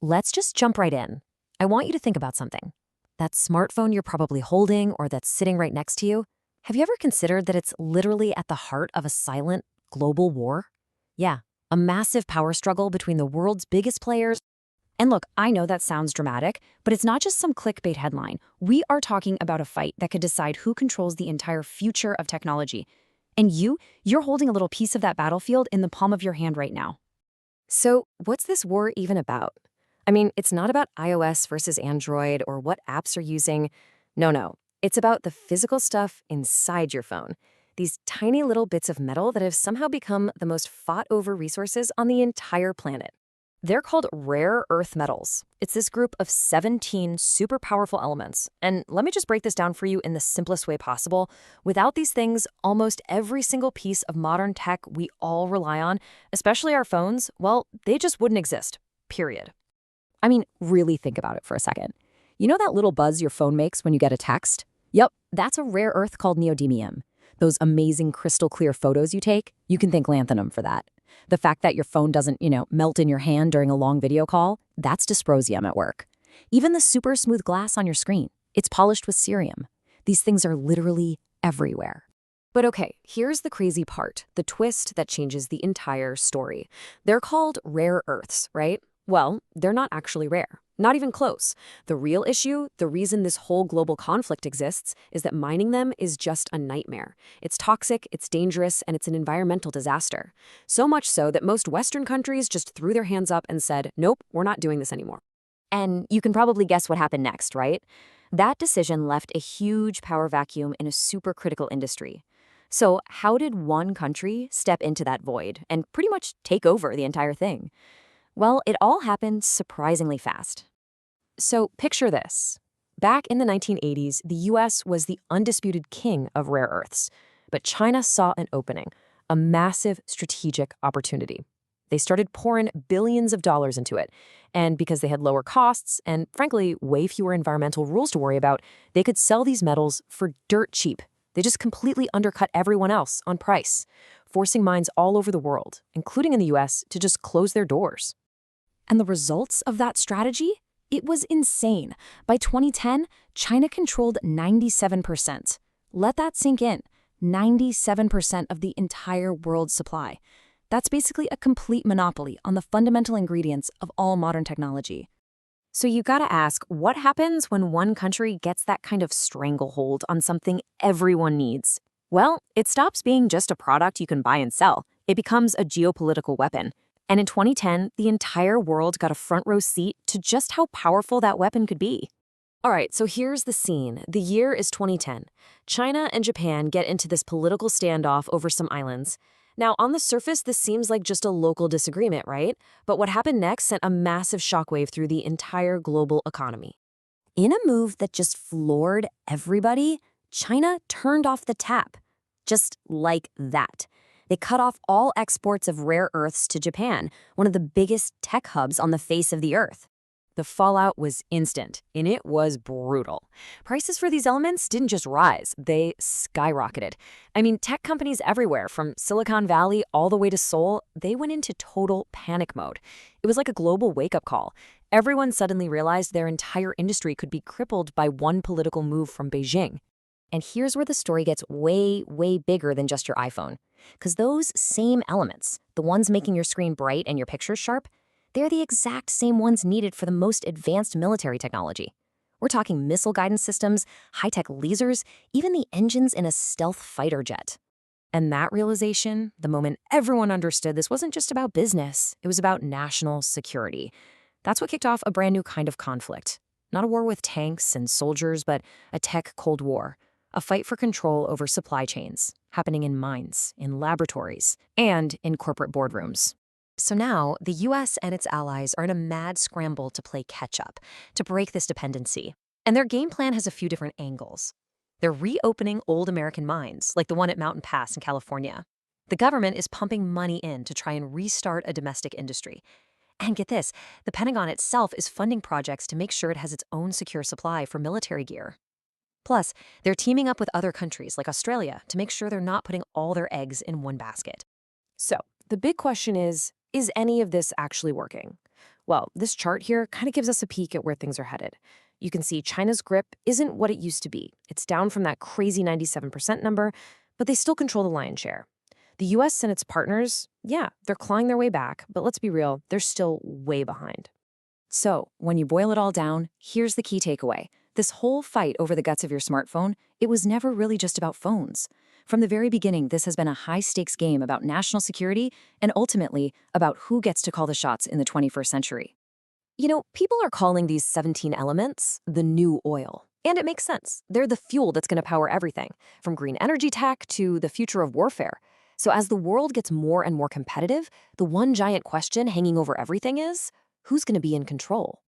let's just jump right in. I want you to think about something. That smartphone you're probably holding or that's sitting right next to you, have you ever considered that it's literally at the heart of a silent global war? Yeah, a massive power struggle between the world's biggest players. And look, I know that sounds dramatic, but it's not just some clickbait headline. We are talking about a fight that could decide who controls the entire future of technology. And you're holding a little piece of that battlefield in the palm of your hand right now. So, what's this war even about? I mean, it's not about iOS versus Android or what apps are using. No. It's about the physical stuff inside your phone. These tiny little bits of metal that have somehow become the most fought over resources on the entire planet. They're called rare earth metals. It's this group of 17 super powerful elements. And let me just break this down for you in the simplest way possible. Without these things, almost every single piece of modern tech we all rely on, especially our phones, well, they just wouldn't exist, period. I mean, really think about it for a second. You know that little buzz your phone makes when you get a text? Yep, that's a rare earth called neodymium. Those amazing crystal clear photos you take, you can thank lanthanum for that. The fact that your phone doesn't, melt in your hand during a long video call, that's dysprosium at work. Even the super smooth glass on your screen, it's polished with cerium. These things are literally everywhere. But okay, here's the crazy part, the twist that changes the entire story. They're called rare earths, right? Well, they're not actually rare. Not even close. The real issue, the reason this whole global conflict exists, is that mining them is just a nightmare. It's toxic, it's dangerous, and it's an environmental disaster. So much so that most Western countries just threw their hands up and said, nope, we're not doing this anymore. And you can probably guess what happened next, right? That decision left a huge power vacuum in a supercritical industry. So how did one country step into that void and pretty much take over the entire thing? Well, it all happened surprisingly fast. So picture this. Back in the 1980s, the US was the undisputed king of rare earths. But China saw an opening, a massive strategic opportunity. They started pouring billions of dollars into it. And because they had lower costs and, frankly, way fewer environmental rules to worry about, they could sell these metals for dirt cheap. They just completely undercut everyone else on price, forcing mines all over the world, including in the US, to just close their doors. And the results of that strategy? It was insane. By 2010, China controlled 97%. Let that sink in. 97% of the entire world's supply. That's basically a complete monopoly on the fundamental ingredients of all modern technology. So you gotta ask, what happens when one country gets that kind of stranglehold on something everyone needs? Well, it stops being just a product you can buy and sell. It becomes a geopolitical weapon. And in 2010, the entire world got a front row seat to just how powerful that weapon could be. All right, so here's the scene. The year is 2010. China and Japan get into this political standoff over some islands. Now, on the surface, this seems like just a local disagreement, right? But what happened next sent a massive shockwave through the entire global economy. In a move that just floored everybody, China turned off the tap. Just like that. They cut off all exports of rare earths to Japan, one of the biggest tech hubs on the face of the earth. The fallout was instant, and it was brutal. Prices for these elements didn't just rise, they skyrocketed. I mean, tech companies everywhere, from Silicon Valley all the way to Seoul, they went into total panic mode. It was like a global wake-up call. Everyone suddenly realized their entire industry could be crippled by one political move from Beijing. And here's where the story gets way, way bigger than just your iPhone. Because those same elements, the ones making your screen bright and your pictures sharp, they're the exact same ones needed for the most advanced military technology. We're talking missile guidance systems, high-tech lasers, even the engines in a stealth fighter jet. And that realization, the moment everyone understood this wasn't just about business, it was about national security. That's what kicked off a brand new kind of conflict. Not a war with tanks and soldiers, but a tech Cold War. A fight for control over supply chains, happening in mines, in laboratories, and in corporate boardrooms. So now, the US and its allies are in a mad scramble to play catch-up, to break this dependency. And their game plan has a few different angles. They're reopening old American mines, like the one at Mountain Pass in California. The government is pumping money in to try and restart a domestic industry. And get this, the Pentagon itself is funding projects to make sure it has its own secure supply for military gear. Plus, they're teaming up with other countries like Australia to make sure they're not putting all their eggs in one basket. So, the big question is any of this actually working? Well, this chart here kind of gives us a peek at where things are headed. You can see China's grip isn't what it used to be. It's down from that crazy 97% number, but they still control the lion's share. The US and its partners, yeah, they're clawing their way back, but let's be real, they're still way behind. So, when you boil it all down, here's the key takeaway. This whole fight over the guts of your smartphone, it was never really just about phones. From the very beginning, this has been a high-stakes game about national security and ultimately about who gets to call the shots in the 21st century. People are calling these 17 elements the new oil. And it makes sense. They're the fuel that's going to power everything, from green energy tech to the future of warfare. So as the world gets more and more competitive, the one giant question hanging over everything is, who's going to be in control?